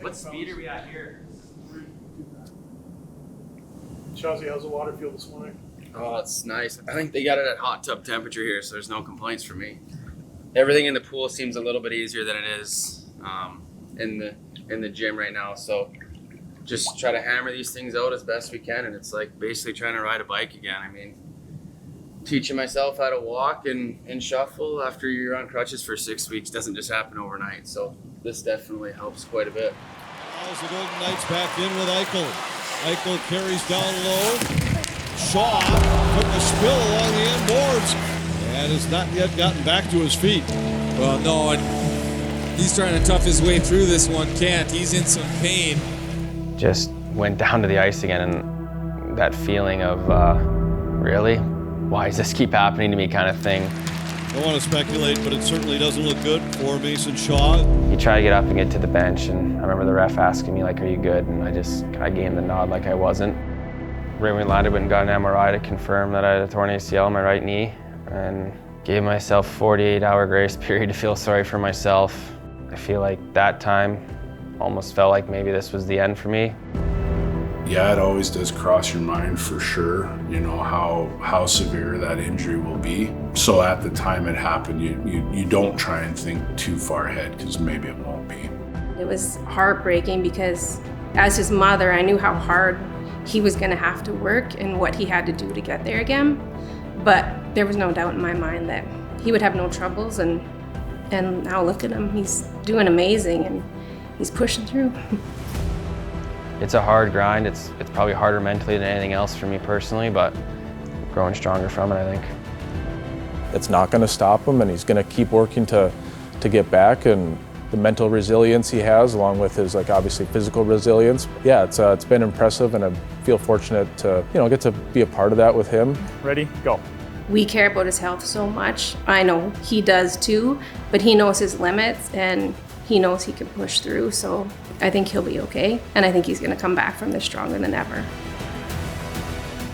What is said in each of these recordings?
What speed are we at here? Shazzy, how's the water feel this morning? Oh, it's nice. I think they got it at hot tub temperature here, so there's no complaints for me. Everything in the pool seems a little bit easier than it is in the gym right now. So just try to hammer these things out as best we can, and it's like basically trying to ride a bike again. I mean, teaching myself how to walk and shuffle after you're on crutches for 6 weeks doesn't just happen overnight. So this definitely helps quite a bit. As the Golden Knights back in with Eichel. Eichel carries down low. Shaw took a spill along the end boards and has not yet gotten back to his feet. Well, no, and he's trying to tough his way through this one. Can't. He's in some pain. Just went down to the ice again, and that feeling of, really? Why does this keep happening to me kind of thing? Don't want to speculate, but it certainly doesn't look good for Mason Shaw. You try to get up and get to the bench, and I remember the ref asking me, like, are you good? And I gave him the nod like I wasn't. Right when we landed, went and got an MRI to confirm that I had a torn ACL in my right knee, and gave myself a 48-hour grace period to feel sorry for myself. I feel like that time almost felt like maybe this was the end for me. Yeah, it always does cross your mind for sure, you know, how severe that injury will be. So at the time it happened, you don't try and think too far ahead because maybe it won't be. It was heartbreaking because as his mother, I knew how hard he was going to have to work and what he had to do to get there again. But there was no doubt in my mind that he would have no troubles, and now look at him, he's doing amazing and he's pushing through. It's a hard grind. It's probably harder mentally than anything else for me personally, but I'm growing stronger from it, I think. It's not going to stop him, and he's going to keep working to get back, and the mental resilience he has, along with his obviously physical resilience. Yeah, it's been impressive, and I feel fortunate to get to be a part of that with him. Ready? Go. We care about his health so much. I know he does too, but he knows his limits and he knows he can push through, so I think he'll be okay, and I think he's going to come back from this stronger than ever.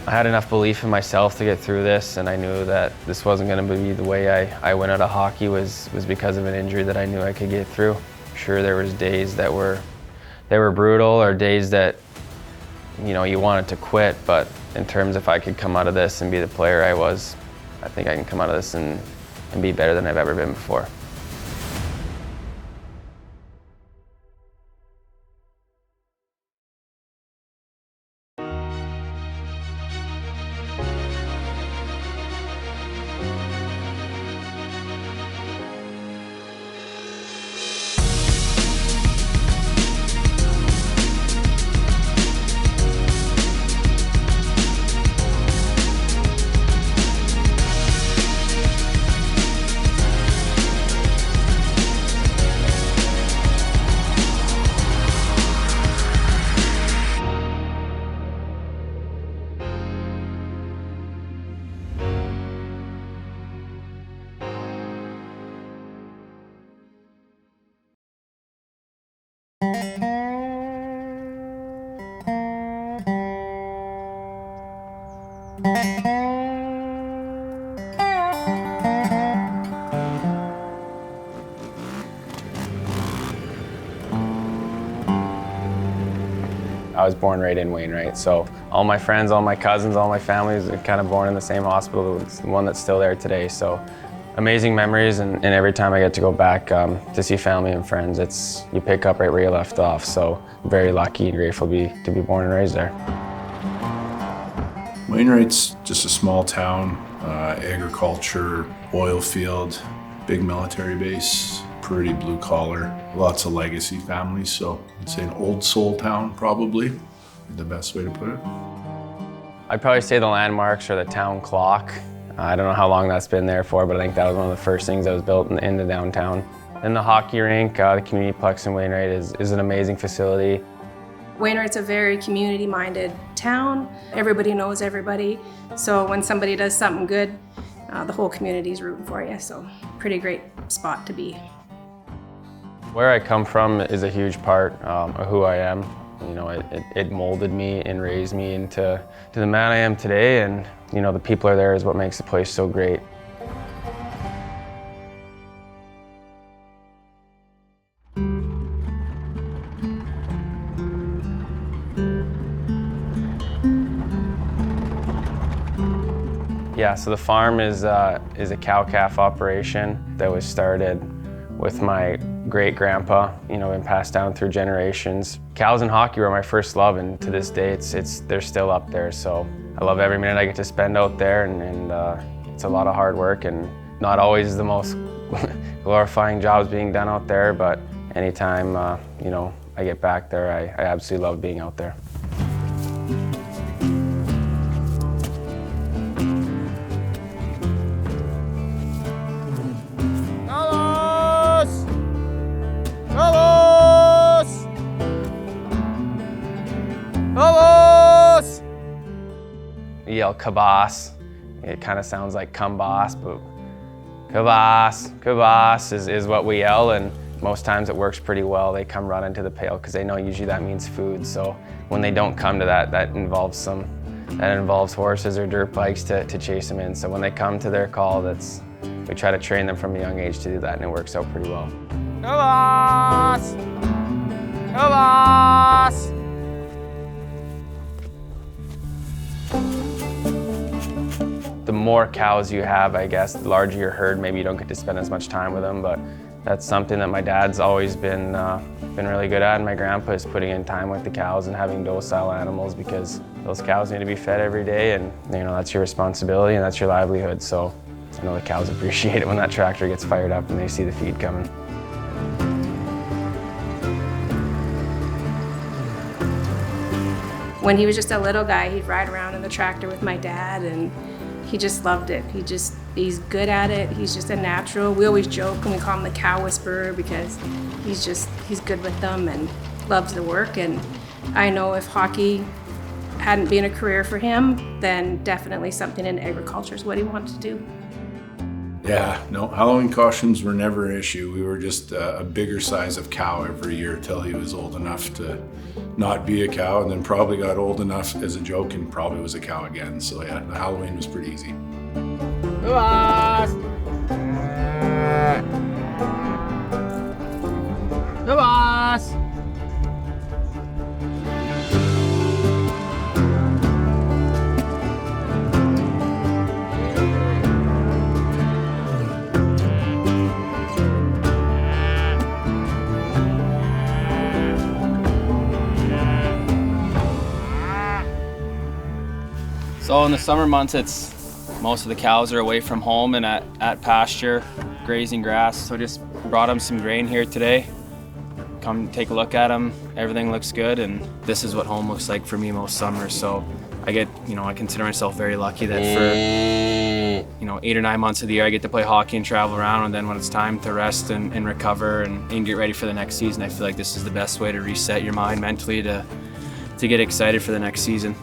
I had enough belief in myself to get through this, and I knew that this wasn't going to be the way I went out of hockey was because of an injury that I knew I could get through. Sure, there was days that were brutal, or days that you wanted to quit, but in terms if I could come out of this and be the player I was, I think I can come out of this and be better than I've ever been before. I was born right in Wainwright, so all my friends, all my cousins, all my families are kind of born in the same hospital. It's the one that's still there today, so amazing memories, and every time I get to go back to see family and friends, you pick up right where you left off, so I'm very lucky and grateful to be born and raised there. Wainwright's just a small town, agriculture, oil field, big military base, pretty blue collar, lots of legacy families, so I'd say an old soul town probably, the best way to put it. I'd probably say the landmarks or the town clock. I don't know how long that's been there for, but I think that was one of the first things that was built in the downtown. And the hockey rink, the community plex in Wainwright is an amazing facility. Wainwright's a very community-minded town. Everybody knows everybody, so when somebody does something good, the whole community's rooting for you, so pretty great spot to be. Where I come from is a huge part of who I am. It molded me and raised me into the man I am today, and the people are there is what makes the place so great. Yeah, so the farm is a cow-calf operation that was started with my great-grandpa, been passed down through generations. Cows and hockey were my first love, and to this day, they're still up there. So I love every minute I get to spend out there, and it's a lot of hard work, and not always the most glorifying jobs being done out there, but anytime, I get back there, I absolutely love being out there. You yell "Kabas." It kind of sounds like "come boss," but "Kabas, kabas" is what we yell, and most times it works pretty well. They come running to the pail because they know usually that means food. So when they don't come to that involves horses or dirt bikes to chase them in. So when they come to their call, we try to train them from a young age to do that, and it works out pretty well. Kabas, kabas. The more cows you have, I guess, the larger your herd, maybe you don't get to spend as much time with them, but that's something that my dad's always been really good at, and my grandpa is putting in time with the cows and having docile animals, because those cows need to be fed every day, and that's your responsibility and that's your livelihood. So I know the cows appreciate it when that tractor gets fired up and they see the feed coming. When he was just a little guy, he'd ride around in the tractor with my dad, and he just loved it. He's good at it. He's just a natural. We always joke and we call him the cow whisperer because he's good with them and loves the work. And I know if hockey hadn't been a career for him, then definitely something in agriculture is what he wanted to do. Yeah, no, Halloween costumes were never an issue. We were just a bigger size of cow every year till he was old enough to not be a cow, and then probably got old enough as a joke and probably was a cow again. So yeah, the Halloween was pretty easy. Kabas! Kabas! So in the summer months, most of the cows are away from home and at pasture, grazing grass. So I just brought them some grain here today. Come take a look at them. Everything looks good, and this is what home looks like for me most summers. So I consider myself very lucky that for 8 or 9 months of the year I get to play hockey and travel around, and then when it's time to rest and recover and get ready for the next season, I feel like this is the best way to reset your mind mentally to get excited for the next season.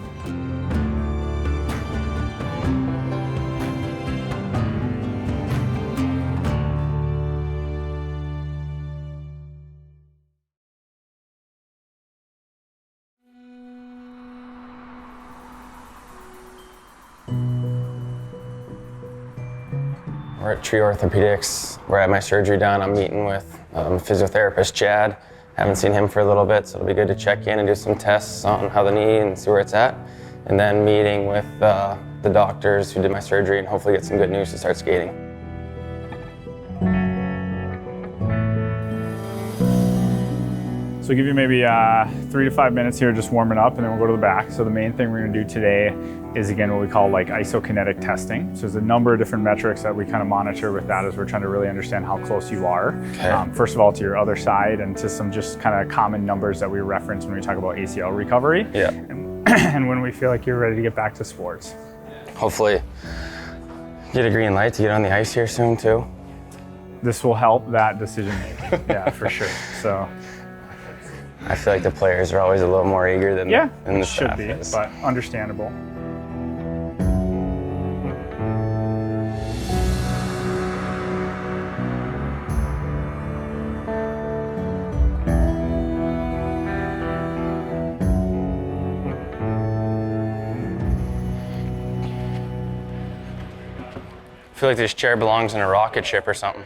We're at Tree Orthopedics. We're at my surgery done. I'm meeting with physiotherapist Chad. Haven't seen him for a little bit, so it'll be good to check in and do some tests on how the knee and see where it's at. And then meeting with the doctors who did my surgery and hopefully get some good news to start skating. So we'll give you maybe 3 to 5 minutes here just warming up, and then we'll go to the back. So the main thing we're gonna do today is, again, what we call like isokinetic testing. So there's a number of different metrics that we kind of monitor with that as we're trying to really understand how close you are. Okay. First of all, to your other side, and to some just kind of common numbers that we reference when we talk about ACL recovery. Yeah. And when we feel like you're ready to get back to sports. Hopefully get a green light to get on the ice here soon too. This will help that decision making, yeah, for sure. So. I feel like the players are always a little more eager than the it staff should be, is. but understandable. I feel like this chair belongs in a rocket ship or something.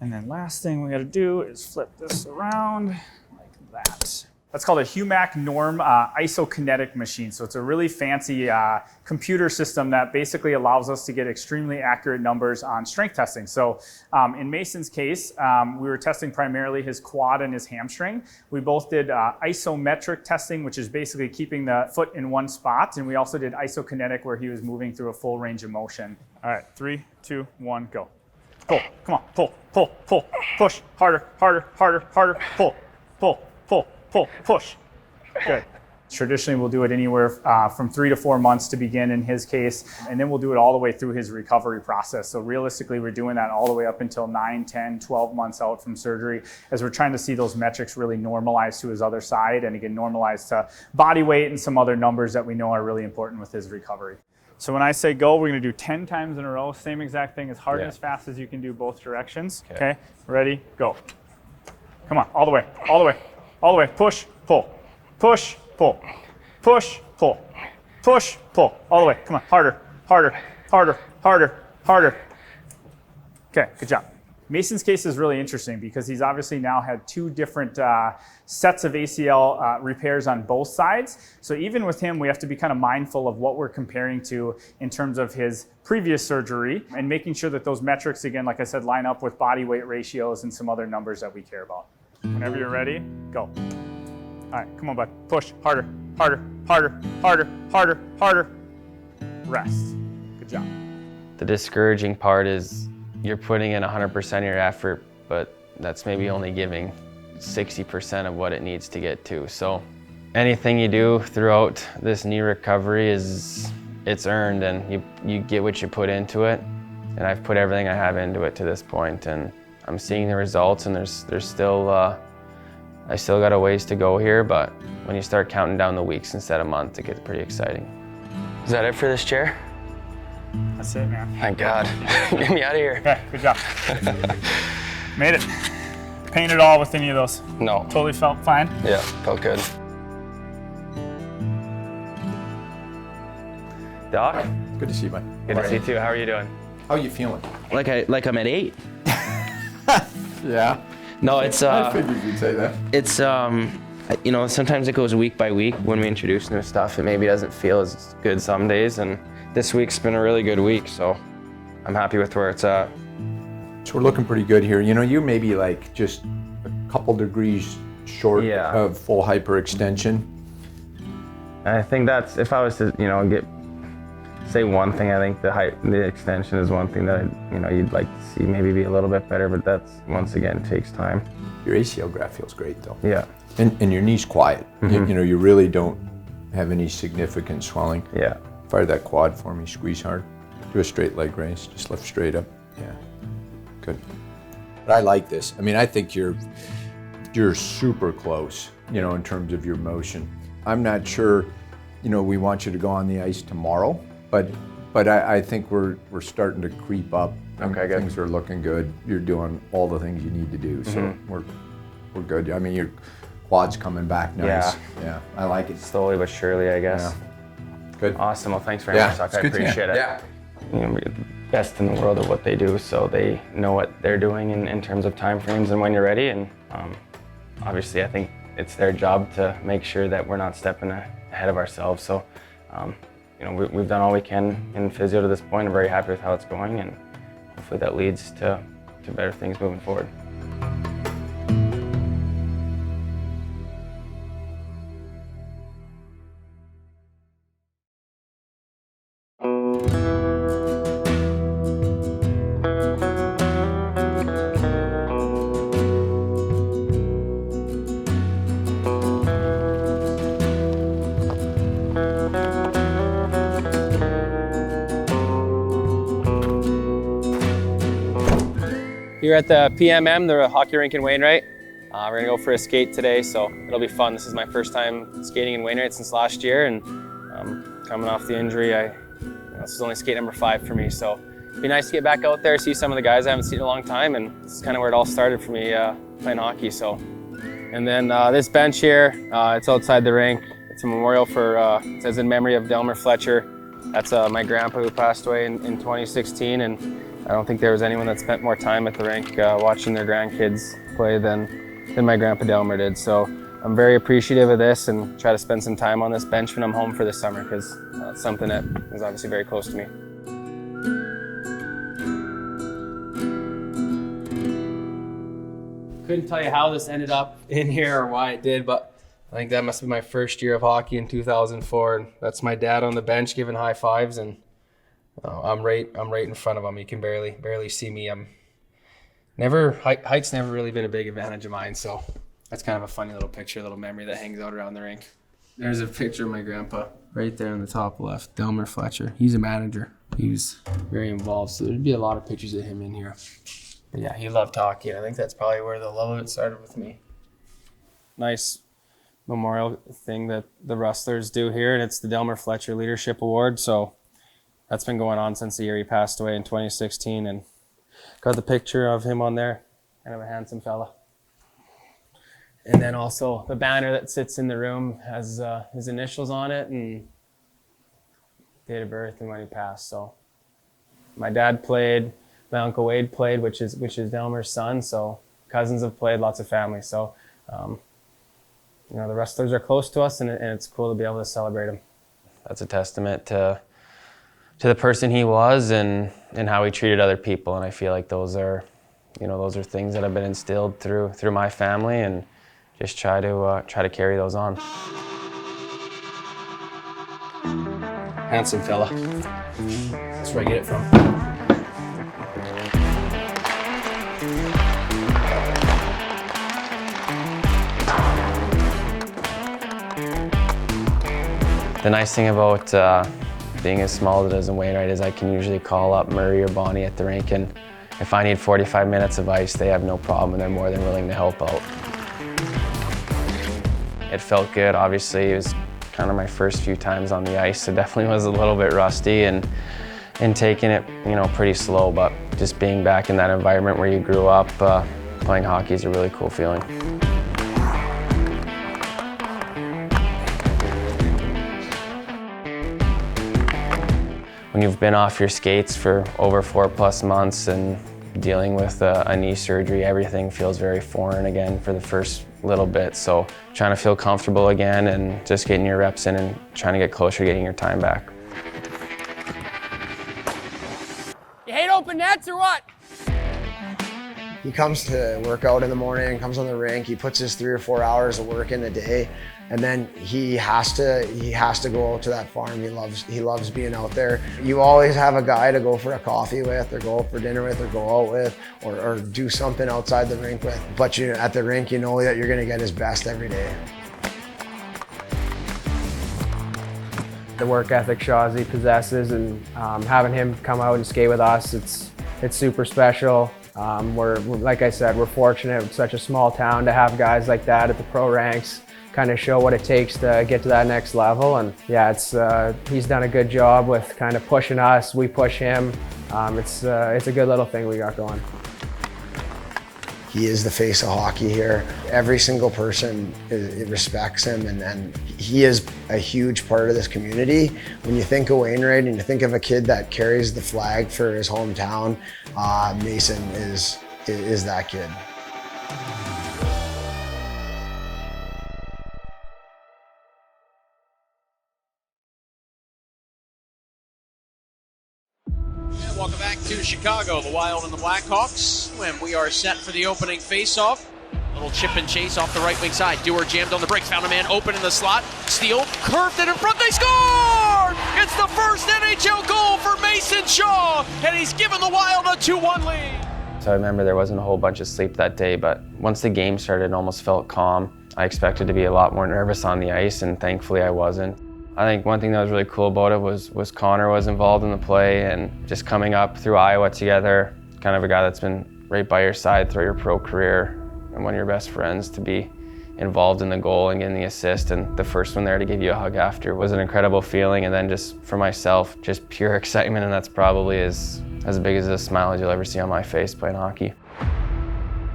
And then last thing we gotta do is flip this around like that. That's called a HUMAC norm isokinetic machine. So it's a really fancy computer system that basically allows us to get extremely accurate numbers on strength testing. So in Mason's case, we were testing primarily his quad and his hamstring. We both did isometric testing, which is basically keeping the foot in one spot. And we also did isokinetic, where he was moving through a full range of motion. All right, 3, 2, 1, go. Pull, come on, pull, pull, pull, push, harder, harder, harder, harder, pull, pull, pull, pull, push. Good. Traditionally, we'll do it anywhere from 3 to 4 months to begin in his case, and then we'll do it all the way through his recovery process. So realistically, we're doing that all the way up until 9, 10, 12 months out from surgery, as we're trying to see those metrics really normalize to his other side, and again, normalize to body weight and some other numbers that we know are really important with his recovery. So when I say go, we're gonna do 10 times in a row, same exact thing, as hard and as fast as you can do both directions. Okay, ready, go. Come on, all the way, all the way, all the way, push, pull, push, pull, push, pull, push, pull, all the way, come on, harder, harder, harder, harder, harder. Okay, good job. Mason's case is really interesting because he's obviously now had 2 different sets of ACL repairs on both sides. So even with him, we have to be kind of mindful of what we're comparing to in terms of his previous surgery, and making sure that those metrics, again, like I said, line up with body weight ratios and some other numbers that we care about. Whenever you're ready, go. All right, come on, bud. Push, harder, harder, harder, harder, harder, harder. Rest. Good job. The discouraging part is you're putting in 100% of your effort, but that's maybe only giving 60% of what it needs to get to. So anything you do throughout this knee recovery it's earned, and you get what you put into it. And I've put everything I have into it to this point, and I'm seeing the results, and there's still, I still got a ways to go here, but when you start counting down the weeks instead of months, it gets pretty exciting. Is that it for this chair? That's it, man. Thank God. Get me out of here. Okay, good job. Made it. Pain at all with any of those? No. Totally felt fine? Yeah, felt good. Doc? Good to see you, bud. Good to see you too. How are you doing? How are you feeling? Like I'm at 8. Yeah. No, it's I figured you'd say that. it's you know, sometimes it goes week by week. When we introduce new stuff, it maybe doesn't feel as good some days, and this week's been a really good week, so I'm happy with where it's at. So we're looking pretty good here. You know, you may be like just a couple degrees short of full hyperextension. I think that's, if I was to, you know, say one thing, I think the extension is one thing that you'd like to see maybe be a little bit better, but that's, once again, takes time. Your ACL graft feels great though. Yeah. And your knee's quiet. Mm-hmm. You know, you really don't have any significant swelling. Yeah. Fire that quad for me, squeeze hard. Do a straight leg raise, just lift straight up. Yeah, good. But I like this. I mean, I think you're super close, you know, in terms of your motion. I'm not sure, you know, we want you to go on the ice tomorrow, but I think we're starting to creep up. Okay, good. Things are looking good. You're doing all the things you need to do, so we're good. I mean, your quad's coming back nice. Yeah, I like it. Slowly but surely, I guess. Yeah. Good. Awesome. Well, thanks very much, Doc. I appreciate it. Yeah. You know, we're the best in the world at what they do, so they know what they're doing in terms of time frames and when you're ready. And obviously, I think it's their job to make sure that we're not stepping ahead of ourselves. So, you know, we've done all we can in physio to this point. I'm very happy with how it's going, and hopefully that leads to better things moving forward. Here at the PMM, the hockey rink in Wainwright. We're gonna go for a skate today, so it'll be fun. This is my first time skating in Wainwright since last year, and coming off the injury, this is only skate number 5 for me, so it'd be nice to get back out there, see some of the guys I haven't seen in a long time, and this is kind of where it all started for me, playing hockey. So, and then this bench here, it's outside the rink. It's a memorial for, it says in memory of Delmer Fletcher. That's my grandpa who passed away in 2016, and I don't think there was anyone that spent more time at the rink watching their grandkids play than my grandpa Delmer did. So I'm very appreciative of this and try to spend some time on this bench when I'm home for the summer, because it's something that is obviously very close to me. Couldn't tell you how this ended up in here or why it did, but I think that must be my first year of hockey in 2004. And that's my dad on the bench giving high fives, and I'm right in front of him. You can barely see me. Height's never really been a big advantage of mine, so that's kind of a funny little picture, little memory that hangs out around the rink. There's a picture of my grandpa right there in the top left, Delmer Fletcher. He's a manager. He was very involved, so there'd be a lot of pictures of him in here. But yeah, he loved hockey, and I think that's probably where the love of it started with me. Nice memorial thing that the Rustlers do here, and it's the Delmer Fletcher Leadership Award. So that's been going on since the year he passed away in 2016, and got the picture of him on there. Kind of a handsome fella. And then also the banner that sits in the room has his initials on it and date of birth and when he passed. So my dad played, my Uncle Wade played, which is Delmer's son. So cousins have played, lots of family. So you know, the Rustlers are close to us, and it's cool to be able to celebrate him. That's a testament to the person he was and how he treated other people. And I feel like those are things that have been instilled through my family, and just try to carry those on. Handsome fella. That's where I get it from. The nice thing about being as small as it is in Wainwright is I can usually call up Murray or Bonnie at the rink, and if I need 45 minutes of ice, they have no problem, and they're more than willing to help out. It felt good. Obviously, it was kind of my first few times on the ice, so definitely was a little bit rusty and taking it, pretty slow, but just being back in that environment where you grew up playing hockey is a really cool feeling. When you've been off your skates for over 4+ months and dealing with a knee surgery, everything feels very foreign again for the first little bit. So trying to feel comfortable again and just getting your reps in and trying to get closer to getting your time back. You hate open nets or what? He comes to work out in the morning, comes on the rink, he puts his 3 or 4 hours of work in a day, and then he has to go out to that farm. He loves being out there. You always have a guy to go for a coffee with, or go out for dinner with, or go out with, or do something outside the rink with. But at the rink, you know that you're gonna get his best every day. The work ethic Shawzy possesses, and having him come out and skate with us, it's super special. We're like I said, we're fortunate with such a small town to have guys like that at the pro ranks, kind of show what it takes to get to that next level. And yeah, he's done a good job with kind of pushing us, we push him. It's a good little thing we got going. He is the face of hockey here. Every single person respects him, and he is a huge part of this community. When you think of Wainwright and you think of a kid that carries the flag for his hometown, Mason is that kid. Welcome back to Chicago, the Wild and the Blackhawks, when we are set for the opening faceoff. Little chip and chase off the right wing side. Dewar jammed on the brakes, found a man open in the slot. Steele curved it in front, they score! It's the first NHL goal for Mason Shaw, and he's given the Wild a 2-1 lead. So I remember there wasn't a whole bunch of sleep that day, but once the game started, it almost felt calm. I expected to be a lot more nervous on the ice, and thankfully I wasn't. I think one thing that was really cool about it was Connor was involved in the play, and just coming up through Iowa together, kind of a guy that's been right by your side throughout your pro career and one of your best friends, to be involved in the goal and getting the assist, and the first one there to give you a hug after was an incredible feeling. And then just for myself, just pure excitement, and that's probably as big as a smile as you'll ever see on my face playing hockey.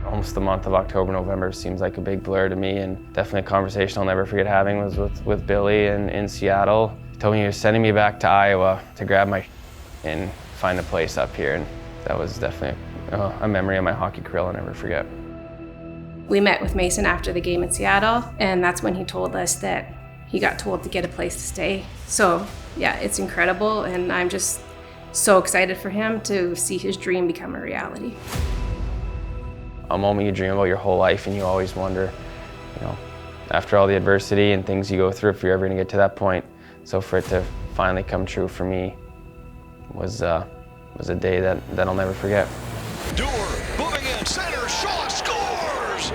Almost the month of October, November seems like a big blur to me, and definitely a conversation I'll never forget having was with Billy in Seattle. He told me he was sending me back to Iowa to grab my and find a place up here, and that was definitely a memory of my hockey career I'll never forget. We met with Mason after the game in Seattle, and that's when he told us that he got told to get a place to stay. So yeah, it's incredible, and I'm just so excited for him to see his dream become a reality. A moment you dream about your whole life, and you always wonder, you know, after all the adversity and things you go through, if you're ever gonna get to that point. So for it to finally come true for me was a day that I'll never forget. Dewar moving in, center, Shaw scores!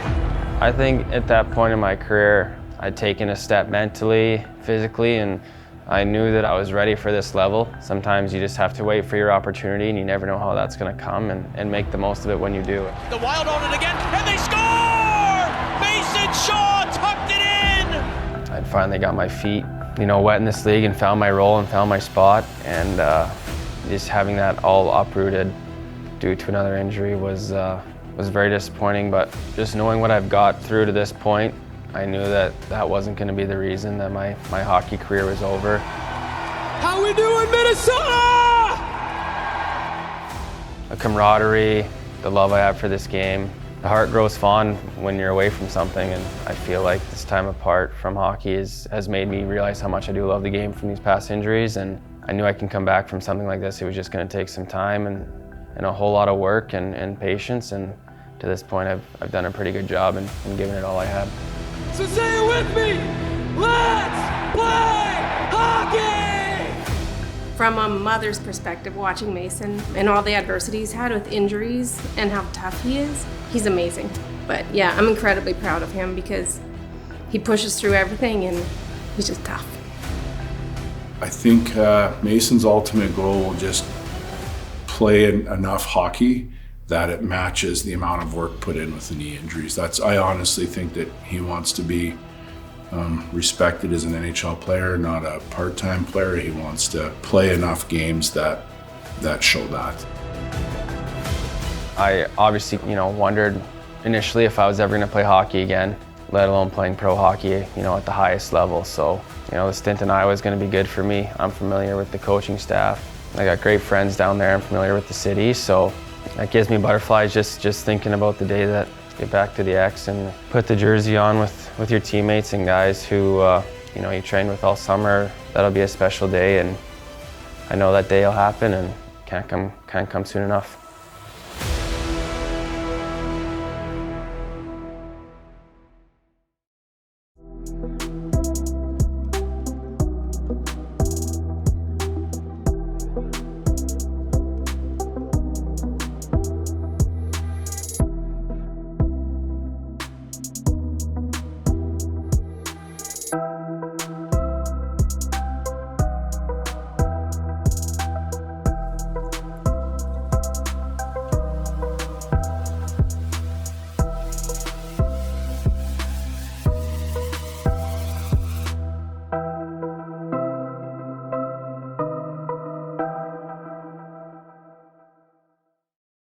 I think at that point in my career, I'd taken a step mentally, physically, and I knew that I was ready for this level. Sometimes you just have to wait for your opportunity, and you never know how that's gonna come, and make the most of it when you do. The Wild own it again, and they score! Mason Shaw tucked it in! I'd finally got my feet, you know, wet in this league and found my role and found my spot, and just having that all uprooted due to another injury was very disappointing. But just knowing what I've got through to this point, I knew that that wasn't going to be the reason that my hockey career was over. How we doing, Minnesota? The camaraderie, the love I have for this game. The heart grows fond when you're away from something, and I feel like this time apart from hockey has made me realize how much I do love the game from these past injuries, and I knew I can come back from something like this. It was just going to take some time and a whole lot of work and patience, and to this point I've done a pretty good job and given it all I had. So say it with me, let's play hockey! From a mother's perspective, watching Mason and all the adversity he's had with injuries and how tough he is, he's amazing. But yeah, I'm incredibly proud of him because he pushes through everything and he's just tough. I think Mason's ultimate goal will just play enough hockey that it matches the amount of work put in with the knee injuries. I honestly think that he wants to be respected as an NHL player, not a part-time player. He wants to play enough games that show that. I obviously, wondered initially if I was ever going to play hockey again, let alone playing pro hockey, at the highest level. So, the stint in Iowa is going to be good for me. I'm familiar with the coaching staff. I got great friends down there. I'm familiar with the city, so that gives me butterflies just thinking about the day that I get back to the X and put the jersey on with your teammates and guys who you train with all summer. That'll be a special day, and I know that day will happen and can't come soon enough.